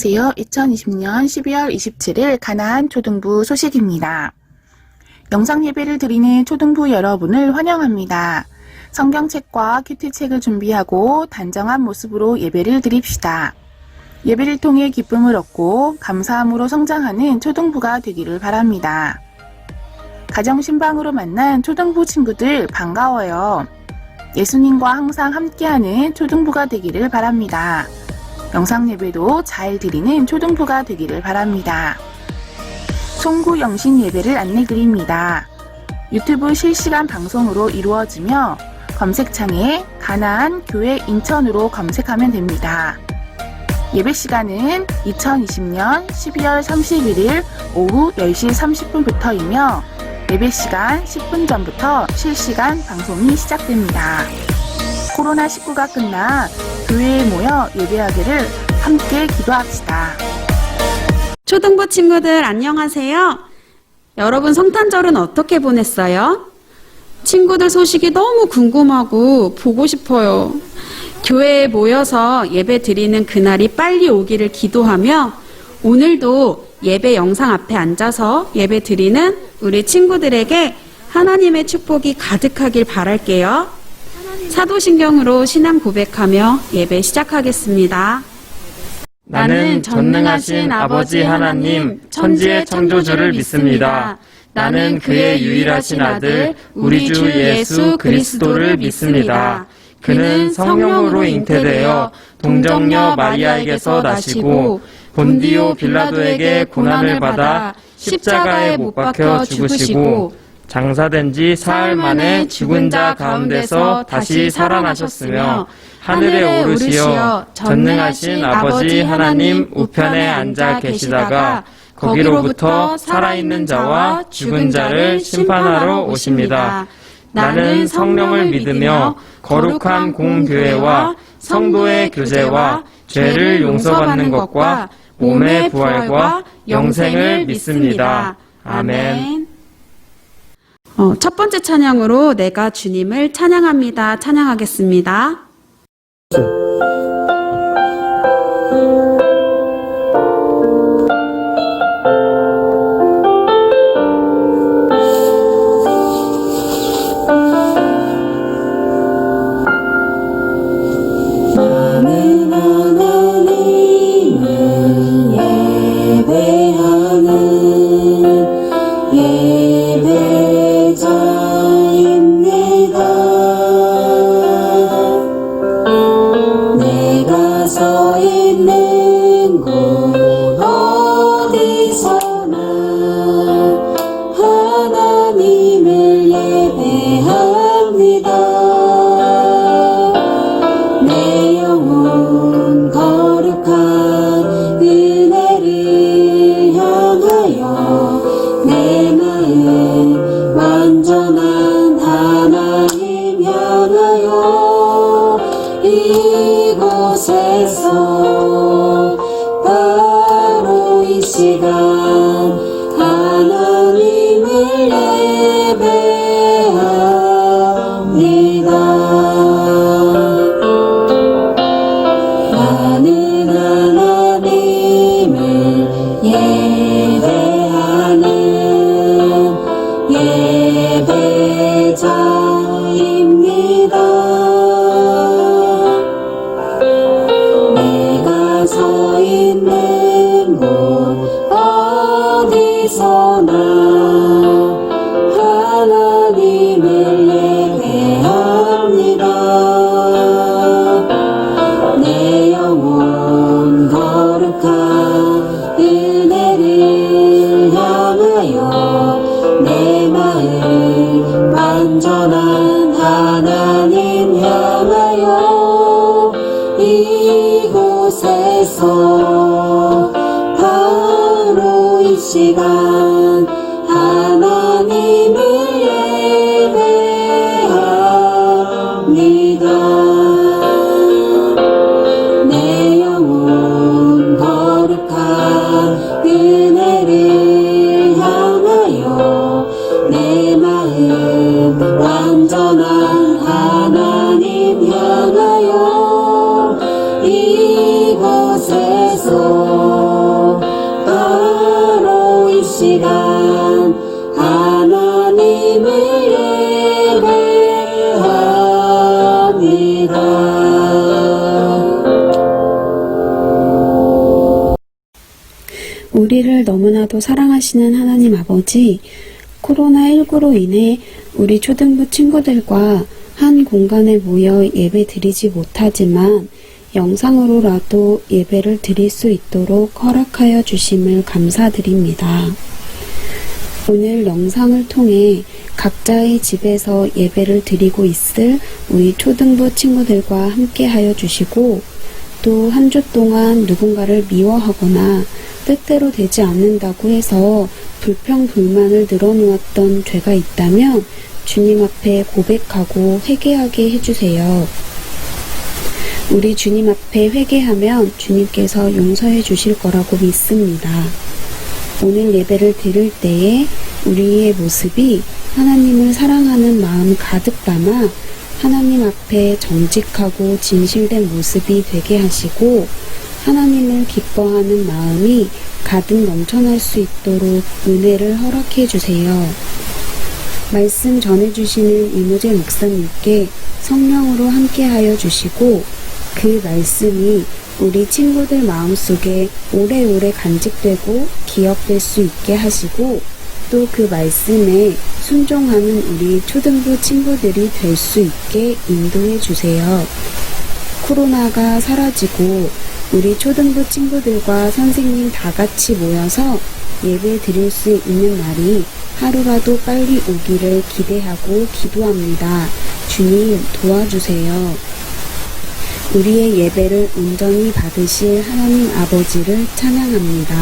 안녕하세요. 2020년 12월 27일 가나안 초등부 소식입니다. 영상 예배를 드리는 초등부 여러분을 환영합니다. 성경책과 큐티책을 준비하고 단정한 모습으로 예배를 드립시다. 예배를 통해 기쁨을 얻고 감사함으로 성장하는 초등부가 되기를 바랍니다. 가정신방으로 만난 초등부 친구들 반가워요. 예수님과 항상 함께하는 초등부가 되기를 바랍니다. 영상 예배도 잘 드리는 초등부가 되기를 바랍니다. 송구 영신 예배를 안내드립니다. 유튜브 실시간 방송으로 이루어지며 검색창에 가나안 교회 인천으로 검색하면 됩니다. 예배 시간은 2020년 12월 31일 오후 10시 30분부터이며 예배 시간 10분 전부터 실시간 방송이 시작됩니다. 코로나19가 끝나 교회에 모여 예배하기를 함께 기도합시다. 초등부 친구들 안녕하세요. 여러분 성탄절은 어떻게 보냈어요? 친구들 소식이 너무 궁금하고 보고 싶어요. 교회에 모여서 예배 드리는 그날이 빨리 오기를 기도하며 오늘도 예배 영상 앞에 앉아서 예배 드리는 우리 친구들에게 하나님의 축복이 가득하길 바랄게요. 사도신경으로 신앙 고백하며 예배 시작하겠습니다. 나는 전능하신 아버지 하나님, 천지의 창조주를 믿습니다. 나는 그의 유일하신 아들, 우리 주 예수 그리스도를 믿습니다. 그는 성령으로 잉태되어 동정녀 마리아에게서 나시고 본디오 빌라도에게 고난을 받아 십자가에 못 박혀 죽으시고 장사된 지 사흘 만에 죽은 자 가운데서 다시 살아나셨으며 하늘에 오르시어 전능하신 아버지 하나님 우편에 앉아 계시다가 거기로부터 살아있는 자와 죽은 자를 심판하러 오십니다. 나는 성령을 믿으며 거룩한 공교회와 성도의 교제와 죄를 용서받는 것과 몸의 부활과 영생을 믿습니다. 아멘. 첫 번째 찬양으로 내가 주님을 찬양합니다. 찬양하겠습니다. 나는 하나님을 예배하는 예배자입니다. 내가 서 있는 곳 어디서나 하나님을 예배합니다. 내 영혼 거룩한 은혜를 향하여 내 마음 완전한 하나님 향하여 이곳에서 바로 이 시간 하나님을 예배합니다. 나는 하나님을 예배하는 예배자입니다. 내가 서 있는 곳 어디서나 하나님을 예배합니다. 내 영혼 거룩한 은혜를 향하여 내 마음 완전한 하나님 향하여 이곳에서 바로 이 시간 시간 하나님을 예배합니다. 우리를 너무나도 사랑하시는 하나님 아버지, 코로나19로 인해 우리 초등부 친구들과 한 공간에 모여 예배 드리지 못하지만 영상으로라도 예배를 드릴 수 있도록 허락하여 주심을 감사드립니다. 오늘 영상을 통해 각자의 집에서 예배를 드리고 있을 우리 초등부 친구들과 함께하여 주시고, 또 한 주 동안 누군가를 미워하거나 뜻대로 되지 않는다고 해서 불평불만을 늘어놓았던 죄가 있다면 주님 앞에 고백하고 회개하게 해주세요. 우리 주님 앞에 회개하면 주님께서 용서해 주실 거라고 믿습니다. 오늘 예배를 드릴 때에 우리의 모습이 하나님을 사랑하는 마음 가득 담아 하나님 앞에 정직하고 진실된 모습이 되게 하시고, 하나님을 기뻐하는 마음이 가득 넘쳐날 수 있도록 은혜를 허락해 주세요. 말씀 전해주시는 이모재 목사님께 성령으로 함께하여 주시고, 그 말씀이 우리 친구들 마음속에 오래오래 간직되고 기억될 수 있게 하시고, 또 그 말씀에 순종하는 우리 초등부 친구들이 될 수 있게 인도해 주세요. 코로나가 사라지고 우리 초등부 친구들과 선생님 다 같이 모여서 예배 드릴 수 있는 날이 하루라도 빨리 오기를 기대하고 기도합니다. 주님 도와주세요. 우리의 예배를 온전히 받으실 하나님 아버지를 찬양합니다.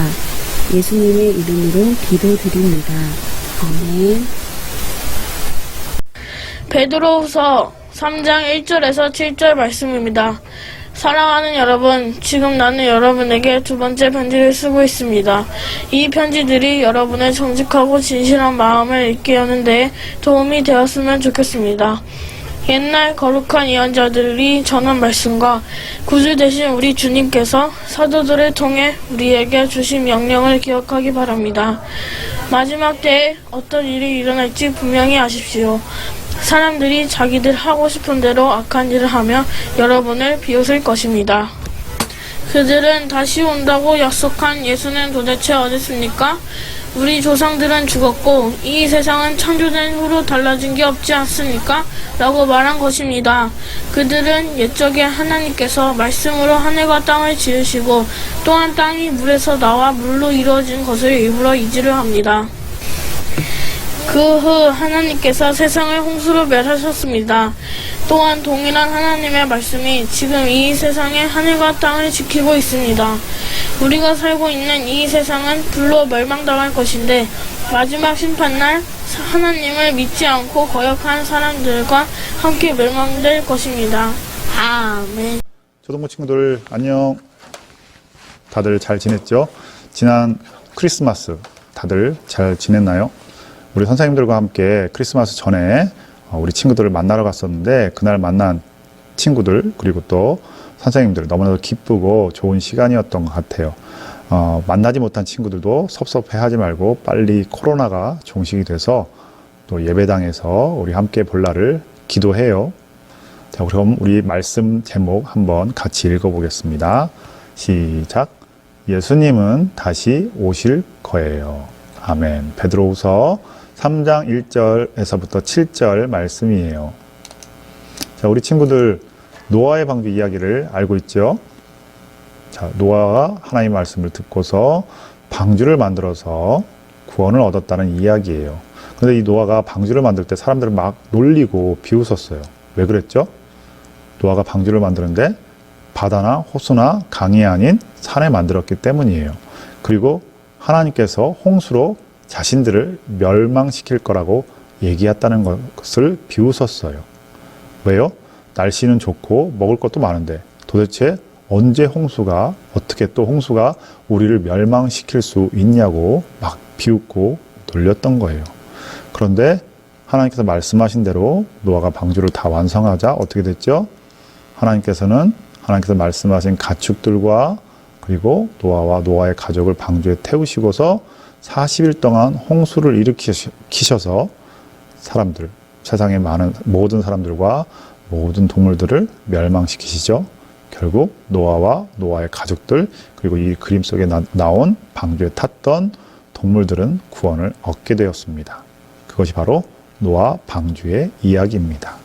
예수님의 이름으로 기도드립니다. 아멘. 베드로후서 3장 1절에서 7절 말씀입니다. 사랑하는 여러분, 지금 나는 여러분에게 두 번째 편지를 쓰고 있습니다. 이 편지들이 여러분의 정직하고 진실한 마음을 읽게 하는 데 도움이 되었으면 좋겠습니다. 옛날 거룩한 예언자들이 전한 말씀과 구주 되신 우리 주님께서 사도들을 통해 우리에게 주신 명령을 기억하기 바랍니다. 마지막 때에 어떤 일이 일어날지 분명히 아십시오. 사람들이 자기들 하고 싶은 대로 악한 일을 하며 여러분을 비웃을 것입니다. 그들은 다시 온다고 약속한 예수는 도대체 어디 있습니까? 우리 조상들은 죽었고 이 세상은 창조된 후로 달라진 게 없지 않습니까? 라고 말한 것입니다. 그들은 옛적에 하나님께서 말씀으로 하늘과 땅을 지으시고 또한 땅이 물에서 나와 물로 이루어진 것을 일부러 이지를 합니다. 그 후 하나님께서 세상을 홍수로 멸하셨습니다. 또한 동일한 하나님의 말씀이 지금 이 세상의 하늘과 땅을 지키고 있습니다. 우리가 살고 있는 이 세상은 불로 멸망당할 것인데 마지막 심판날 하나님을 믿지 않고 거역한 사람들과 함께 멸망될 것입니다. 아멘. 초등부 친구들 안녕. 다들 잘 지냈죠? 지난 크리스마스 다들 잘 지냈나요? 우리 선생님들과 함께 크리스마스 전에 우리 친구들을 만나러 갔었는데, 그날 만난 친구들 그리고 또 선생님들 너무나도 기쁘고 좋은 시간이었던 것 같아요. 만나지 못한 친구들도 섭섭해하지 말고 빨리 코로나가 종식이 돼서 또 예배당에서 우리 함께 볼 날을 기도해요. 자, 그럼 우리 말씀 제목 한번 같이 읽어보겠습니다. 시작. 예수님은 다시 오실 거예요. 아멘. 베드로후서 3장 1절에서부터 7절 말씀이에요. 자, 우리 친구들 노아의 방주 이야기를 알고 있죠? 자, 노아가 하나님의 말씀을 듣고서 방주를 만들어서 구원을 얻었다는 이야기예요. 그런데 이 노아가 방주를 만들 때 사람들을 막 놀리고 비웃었어요. 왜 그랬죠? 노아가 방주를 만드는데 바다나 호수나 강이 아닌 산에 만들었기 때문이에요. 그리고 하나님께서 홍수로 자신들을 멸망시킬 거라고 얘기했다는 것을 비웃었어요. 왜요? 날씨는 좋고 먹을 것도 많은데 도대체 언제 홍수가, 어떻게 또 홍수가 우리를 멸망시킬 수 있냐고 막 비웃고 놀렸던 거예요. 그런데 하나님께서 말씀하신 대로 노아가 방주를 다 완성하자 어떻게 됐죠? 하나님께서 말씀하신 가축들과 그리고 노아와 노아의 가족을 방주에 태우시고서 40일 동안 홍수를 일으키셔서 사람들, 세상의 많은 모든 사람들과 모든 동물들을 멸망시키시죠. 결국 노아와 노아의 가족들, 그리고 이 그림 속에 나온 방주에 탔던 동물들은 구원을 얻게 되었습니다. 그것이 바로 노아 방주의 이야기입니다.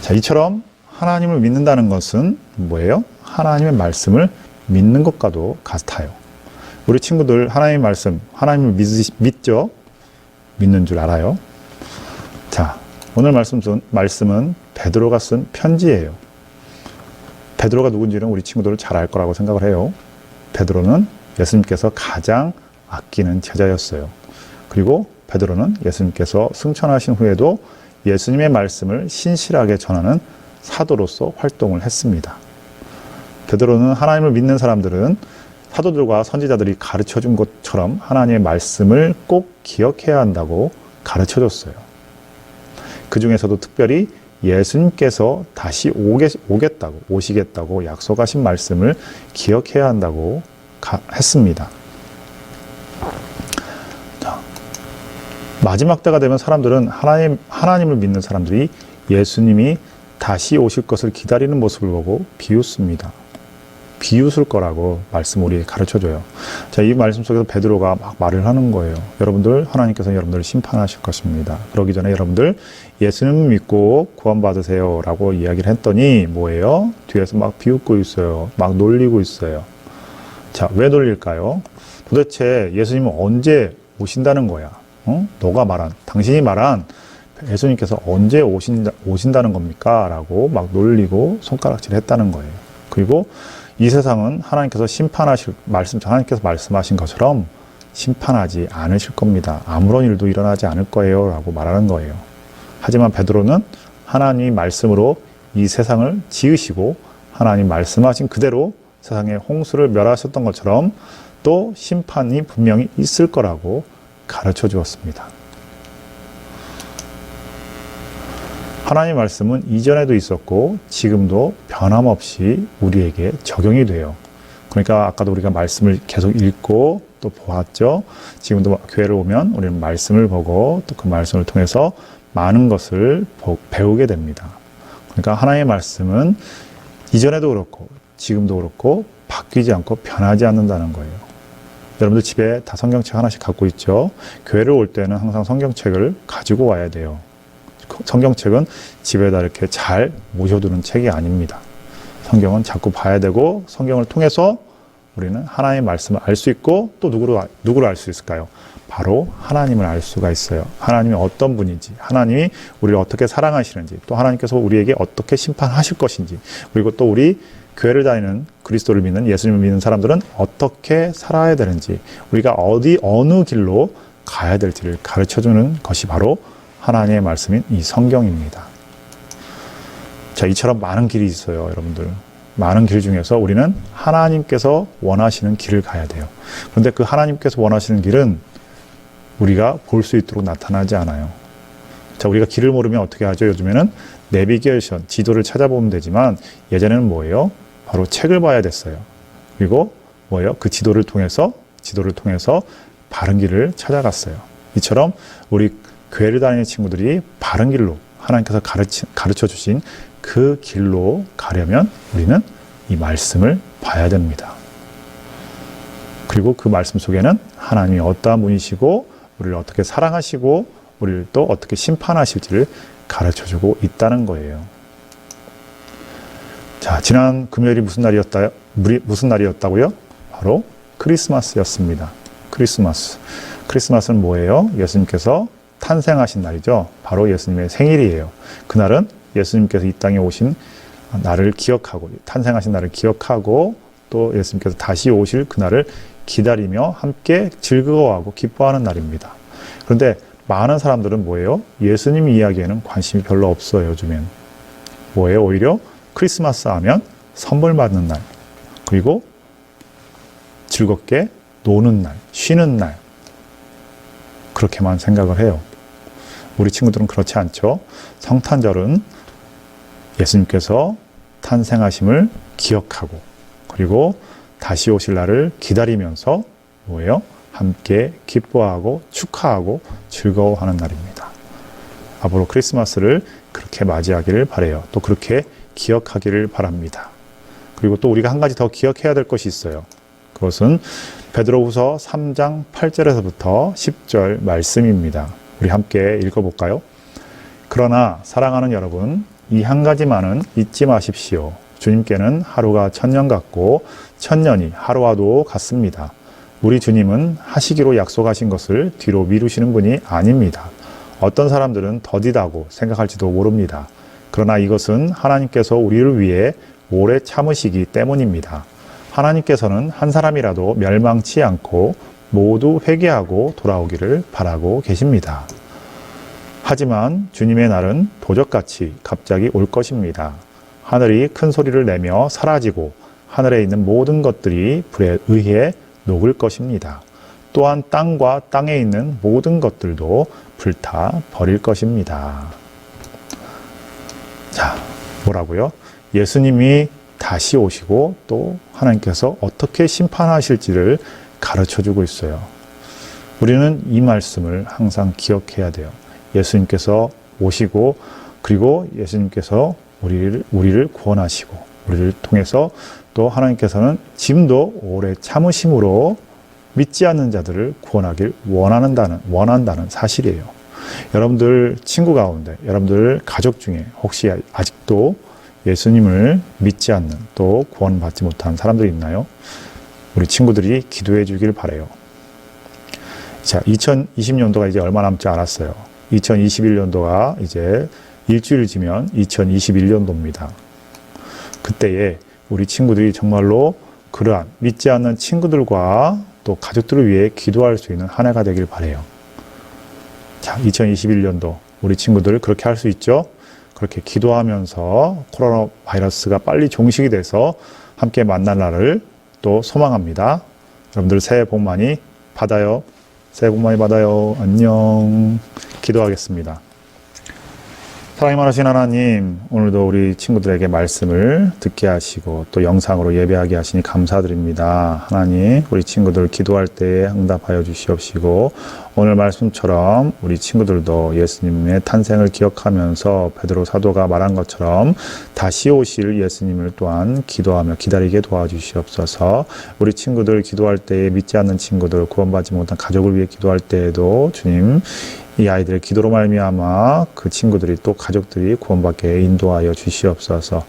자, 이처럼 하나님을 믿는다는 것은 뭐예요? 하나님의 말씀을 믿는 것과도 같아요. 우리 친구들 하나님의 말씀, 하나님을 믿죠? 믿는 줄 알아요? 자, 오늘 말씀은 베드로가 쓴 편지예요. 베드로가 누군지는 우리 친구들은 잘 알 거라고 생각을 해요. 베드로는 예수님께서 가장 아끼는 제자였어요. 그리고 베드로는 예수님께서 승천하신 후에도 예수님의 말씀을 신실하게 전하는 사도로서 활동을 했습니다. 베드로는 하나님을 믿는 사람들은 사도들과 선지자들이 가르쳐 준 것처럼 하나님의 말씀을 꼭 기억해야 한다고 가르쳐 줬어요. 그 중에서도 특별히 예수님께서 다시 오시겠다고 약속하신 말씀을 기억해야 한다고 했습니다. 자, 마지막 때가 되면 사람들은 하나님을 믿는 사람들이 예수님이 다시 오실 것을 기다리는 모습을 보고 비웃습니다. 비웃을 거라고 말씀 우리에게 가르쳐줘요. 자, 이 말씀 속에서 베드로가 막 말을 하는 거예요. 여러분들, 하나님께서 여러분들을 심판하실 것입니다. 그러기 전에 여러분들 예수님 믿고 구원받으세요 라고 이야기를 했더니 뭐예요? 뒤에서 막 비웃고 있어요. 막 놀리고 있어요. 자, 왜 놀릴까요? 도대체 예수님은 언제 오신다는 거야? 당신이 말한 예수님께서 언제 오신다는 겁니까? 라고 막 놀리고 손가락질 했다는 거예요. 그리고 이 세상은 하나님께서 하나님께서 말씀하신 것처럼 심판하지 않으실 겁니다. 아무런 일도 일어나지 않을 거예요. 라고 말하는 거예요. 하지만 베드로는 하나님이 말씀으로 이 세상을 지으시고 하나님 말씀하신 그대로 세상에 홍수를 멸하셨던 것처럼 또 심판이 분명히 있을 거라고 가르쳐 주었습니다. 하나님의 말씀은 이전에도 있었고 지금도 변함없이 우리에게 적용이 돼요. 그러니까 아까도 우리가 말씀을 계속 읽고 또 보았죠. 지금도 교회를 오면 우리는 말씀을 보고 또 그 말씀을 통해서 많은 것을 배우게 됩니다. 그러니까 하나님의 말씀은 이전에도 그렇고 지금도 그렇고 바뀌지 않고 변하지 않는다는 거예요. 여러분들 집에 다 성경책 하나씩 갖고 있죠. 교회를 올 때는 항상 성경책을 가지고 와야 돼요. 성경책은 집에다 이렇게 잘 모셔두는 책이 아닙니다. 성경은 자꾸 봐야 되고 성경을 통해서 우리는 하나님의 말씀을 알 수 있고 또 누구를 알 수 있을까요? 바로 하나님을 알 수가 있어요. 하나님이 어떤 분인지, 하나님이 우리를 어떻게 사랑하시는지, 또 하나님께서 우리에게 어떻게 심판하실 것인지, 그리고 또 우리 교회를 다니는 그리스도를 믿는 예수님을 믿는 사람들은 어떻게 살아야 되는지, 우리가 어느 길로 가야 될지를 가르쳐주는 것이 바로 하나님의 말씀인 이 성경입니다. 자, 이처럼 많은 길이 있어요, 여러분들. 많은 길 중에서 우리는 하나님께서 원하시는 길을 가야 돼요. 그런데 그 하나님께서 원하시는 길은 우리가 볼 수 있도록 나타나지 않아요. 자, 우리가 길을 모르면 어떻게 하죠? 요즘에는 내비게이션, 지도를 찾아보면 되지만 예전에는 뭐예요? 바로 책을 봐야 됐어요. 그리고 뭐예요? 그 지도를 통해서 바른 길을 찾아갔어요. 이처럼 우리 교회를 다니는 친구들이 바른 길로 하나님께서 가르쳐 주신 그 길로 가려면 우리는 이 말씀을 봐야 됩니다. 그리고 그 말씀 속에는 하나님이 어떠한 분이시고 우리를 어떻게 사랑하시고 우리를 또 어떻게 심판하실지를 가르쳐 주고 있다는 거예요. 자, 지난 금요일이 무슨 날이었다고요? 바로 크리스마스였습니다. 크리스마스는 뭐예요? 예수님께서 탄생하신 날이죠. 바로 예수님의 생일이에요. 그날은 예수님께서 이 땅에 오신 날을 기억하고, 탄생하신 날을 기억하고, 또 예수님께서 다시 오실 그날을 기다리며 함께 즐거워하고 기뻐하는 날입니다. 그런데 많은 사람들은 뭐예요? 예수님 이야기에는 관심이 별로 없어요, 요즘엔. 뭐예요? 오히려 크리스마스 하면 선물 받는 날, 그리고 즐겁게 노는 날, 쉬는 날, 그렇게만 생각을 해요. 우리 친구들은 그렇지 않죠. 성탄절은 예수님께서 탄생하심을 기억하고 그리고 다시 오실 날을 기다리면서 뭐예요? 함께 기뻐하고 축하하고 즐거워하는 날입니다. 앞으로 크리스마스를 그렇게 맞이하기를 바라요. 또 그렇게 기억하기를 바랍니다. 그리고 또 우리가 한 가지 더 기억해야 될 것이 있어요. 그것은 베드로후서 3장 8절에서부터 10절 말씀입니다. 우리 함께 읽어볼까요? 그러나 사랑하는 여러분, 이 한 가지만은 잊지 마십시오. 주님께는 하루가 천년 같고 천년이 하루와도 같습니다. 우리 주님은 하시기로 약속하신 것을 뒤로 미루시는 분이 아닙니다. 어떤 사람들은 더디다고 생각할지도 모릅니다. 그러나 이것은 하나님께서 우리를 위해 오래 참으시기 때문입니다. 하나님께서는 한 사람이라도 멸망치 않고 모두 회개하고 돌아오기를 바라고 계십니다. 하지만 주님의 날은 도적같이 갑자기 올 것입니다. 하늘이 큰 소리를 내며 사라지고 하늘에 있는 모든 것들이 불에 의해 녹을 것입니다. 또한 땅과 땅에 있는 모든 것들도 불타 버릴 것입니다. 자, 뭐라고요? 예수님이 다시 오시고 또 하나님께서 어떻게 심판하실지를 가르쳐 주고 있어요. 우리는 이 말씀을 항상 기억해야 돼요. 예수님께서 오시고 그리고 예수님께서 우리를 구원하시고 우리를 통해서 또 하나님께서는 지금도 오래 참으심으로 믿지 않는 자들을 구원하길 원한다는 사실이에요. 여러분들 친구 가운데, 여러분들 가족 중에 혹시 아직도 예수님을 믿지 않는 또 구원받지 못한 사람들이 있나요? 우리 친구들이 기도해 주길 바라요. 자, 2020년도가 이제 얼마 남지 않았어요. 2021년도가 이제 일주일 지면 2021년도입니다. 그때에 우리 친구들이 정말로 그러한 믿지 않는 친구들과 또 가족들을 위해 기도할 수 있는 한 해가 되길 바라요. 자, 2021년도 우리 친구들 그렇게 할 수 있죠? 그렇게 기도하면서 코로나 바이러스가 빨리 종식이 돼서 함께 만날 날을 또 소망합니다. 여러분들 새해 복 많이 받아요. 새해 복 많이 받아요. 안녕. 기도하겠습니다. 사랑이 많으신 하나님, 오늘도 우리 친구들에게 말씀을 듣게 하시고 또 영상으로 예배하게 하시니 감사드립니다. 하나님, 우리 친구들 기도할 때에 응답하여 주시옵시고 오늘 말씀처럼 우리 친구들도 예수님의 탄생을 기억하면서 베드로 사도가 말한 것처럼 다시 오실 예수님을 또한 기도하며 기다리게 도와주시옵소서. 우리 친구들 기도할 때에 믿지 않는 친구들, 구원받지 못한 가족을 위해 기도할 때에도 주님, 이 아이들의 기도로 말미암아 그 친구들이 또 가족들이 구원받게 인도하여 주시옵소서.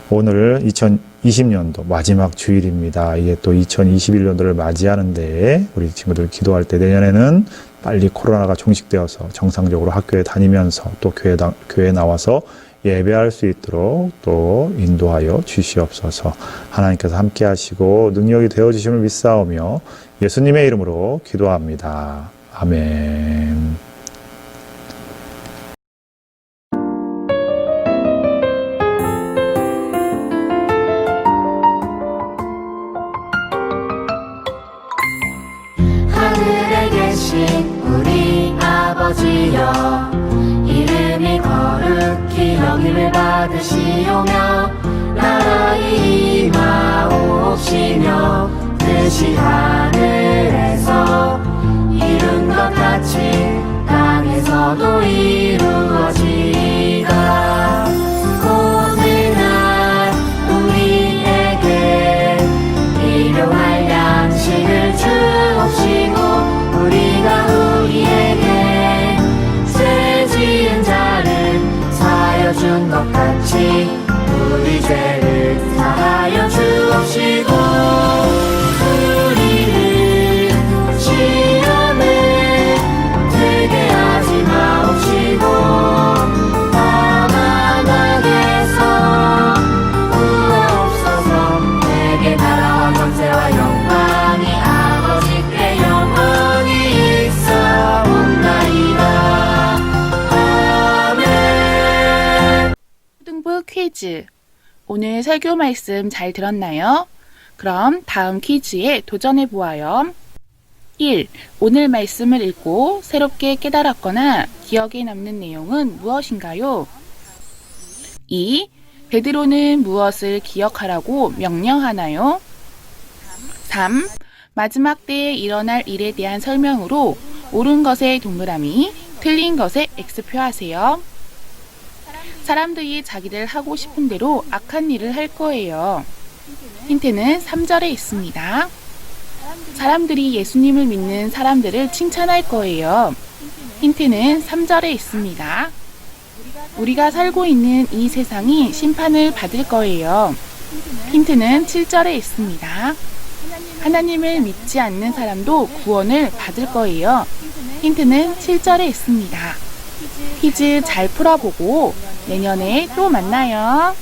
오늘 2020년도 마지막 주일입니다. 이게 또 2021년도를 맞이하는데 우리 친구들 기도할 때 내년에는 빨리 코로나가 종식되어서 정상적으로 학교에 다니면서 또 교회에 나와서 예배할 수 있도록 또 인도하여 주시옵소서. 하나님께서 함께 하시고 능력이 되어주심을 믿사오며 예수님의 이름으로 기도합니다. 아멘. 하늘에 계신 우리 아버지여, 이름이 거룩히 여김을 받으시오며 나라의 임하옵시며 뜻이 하늘에서 이룬 것 같이 땅에서도 이루어지이다. 오늘날 우리에게 일용할 양식을 주옵시고 우리가 우리에게 죄 지은 자를 사하여 준 것 같이 우리 죄를 사하여 주옵시고 우리를 시험에 들게 하지 마옵시고 다만 악에서 구하옵소서. 내게 나라와 권세와 영광이 아버지께 영원히 있사옵나이다. 아멘. 초등부 퀴즈. 오늘 설교 말씀 잘 들었나요? 그럼 다음 퀴즈에 도전해 보아요. 1. 오늘 말씀을 읽고 새롭게 깨달았거나 기억에 남는 내용은 무엇인가요? 2. 베드로는 무엇을 기억하라고 명령하나요? 3. 마지막 때에 일어날 일에 대한 설명으로 옳은 것에 동그라미, 틀린 것에 X표 하세요. 사람들이 자기들 하고 싶은 대로 악한 일을 할 거예요. 힌트는 3절에 있습니다. 사람들이 예수님을 믿는 사람들을 칭찬할 거예요. 힌트는 3절에 있습니다. 우리가 살고 있는 이 세상이 심판을 받을 거예요. 힌트는 7절에 있습니다. 하나님을 믿지 않는 사람도 구원을 받을 거예요. 힌트는 7절에 있습니다. 퀴즈 잘 풀어보고 내년에 또 만나요.